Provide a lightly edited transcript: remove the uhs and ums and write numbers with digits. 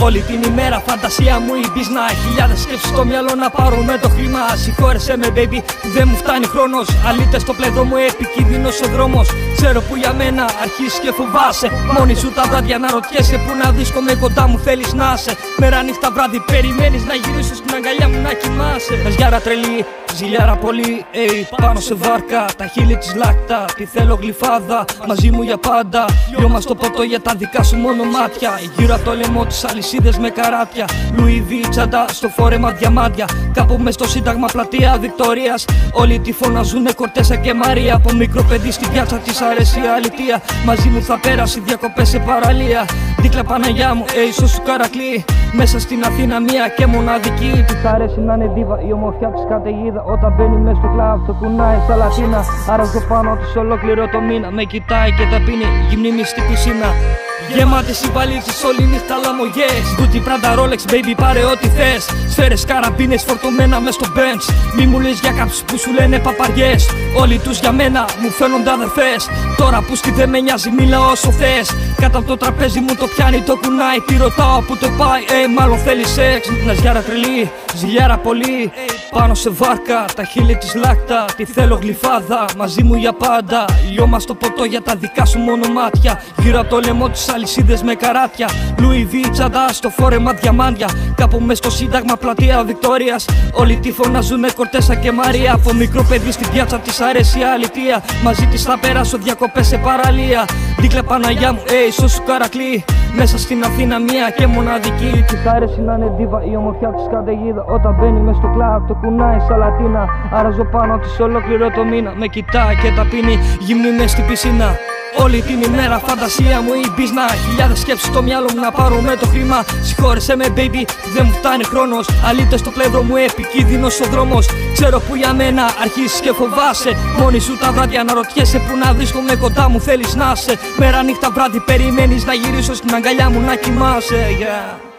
Όλη την ημέρα φαντασία μου η μπίζνα. Χιλιάδες σκέψεις στο μυαλό να πάρω με το χρήμα. Συγχώρεσέ με baby που δεν μου φτάνει χρόνος. Αλήτες στο πλέδο μου, επικίνδυνος ο δρόμος. Ξέρω που για μένα αρχίσεις και φοβάσαι. Μόνη σου τα βράδια να ρωτιέσαι που να βρίσκομαι κοντά μου θέλεις να είσαι. Μέρα νύχτα βράδυ περιμένεις να γυρίσω στην αγκαλιά μου να κοιμάσαι. Μεζιάρα τρελή, ζηλιάρα πολύ, πάνω σε βάρκα, τα χείλη της λάκτα. Τι θέλω γλυφάδα, μαζί μου για πάντα. Λιώμα στο ποτό για τα δικά σου μόνο μάτια. Γύρω από το λαιμό της αλυσίδες με καράτια. Louis V τσάντα στο φόρεμα διαμάντια. Κάπου μες στο σύνταγμα πλατεία Βικτορίας. Όλοι τη φωναζούνε Κορτέσα και Μαρία. Από μικρό παιδί στην πιάτσα της αρέσει η αλητεία. Μαζί μου θα πέρασε διακοπές σε παραλία. Δίκλα Παναγιά μου, ίσως σου Καρακλή. Μέσα στην Αθήνα μία και μοναδική. Της αρέσει να είναι δίβα η ομορφιά της καταιγίδα. Όταν μπαίνει μες στο κλαμπ το κουνάει στα Λατίνα. Άραζω πάνω της ολόκληρο το μήνα. Με κοιτάει και τα πίνει γυμνή μη στη πισίνα. Γεμάτες οι βαλίτσες όλη νύχτα λαμογιές. Gucci, Prada, Rolex, baby πάρε ό,τι θες. Σφαίρες, καραμπίνες φορτωμένα μες στο Benz. Μη μου λες για κάποιους που σου λένε παπαριές. Όλοι τους για μένα μου φαίνονται αδερφές. Τώρα που στη δεν με νοιάζει μίλα όσο θες. Κάτω από το τραπέζι μου το πιάνει το κουνάει. Τι ρωτάω που το πάει, μάλλον θέλει σεξ. Ναζιάρα τρελή, ζηλιάρα πολύ. Πάνω σε βάρκα, τα χείλη της λάκτα. Τι θέλω γλυφάδα, μαζί μου για πάντα. Λιώμα στο ποτό για τα δικά σου μόνο μάτια. Γύρω από το λαιμό της αλυσίδες με καράτια. Louis V τσάντα στο φόρεμα διαμάντια. Κάπου μες στο σύνταγμα πλατεία Βικτορίας. Όλοι τη φωναζούνε Κορτέσα και Μαρία. Από μικρό παιδί στην πιάτσα της αρέσει η αλητεία. Μαζί της θα πέρασω διακοπές σε παραλία. Δίκλα Παναγιά μου, ίσως σου Καρακλή. Μέσα στην Αθήνα μία και μοναδική. Της αρέσει να είναι δίβα η ομορφιά της καταιγίδα. Όταν μπαίνει μες στο κλαμπ το κουνάει στα Λατίνα. Άραζω πάνω της ολόκληρο το μήνα. Με κοιτάει και τα πίνει γυμνή μες στην πισίνα. Όλη την ημέρα φαντασία μου η μπίζνα. Χιλιάδες σκέψεις στο μυαλό μου να πάρω με το χρήμα. Συγχώρεσέ με baby δεν μου φτάνει χρόνος. Αλήτες στο πλευρό μου, επικίνδυνος ο δρόμος. Ξέρω που για μένα αρχίσεις και φοβάσαι. Μόνη σου τα βράδια να ρωτιέσαι που να βρίσκομαι κοντά μου θέλεις να είσαι. Μέρα νύχτα βράδυ περιμένεις να γυρίσω στην αγκαλιά μου να κοιμάσαι, yeah.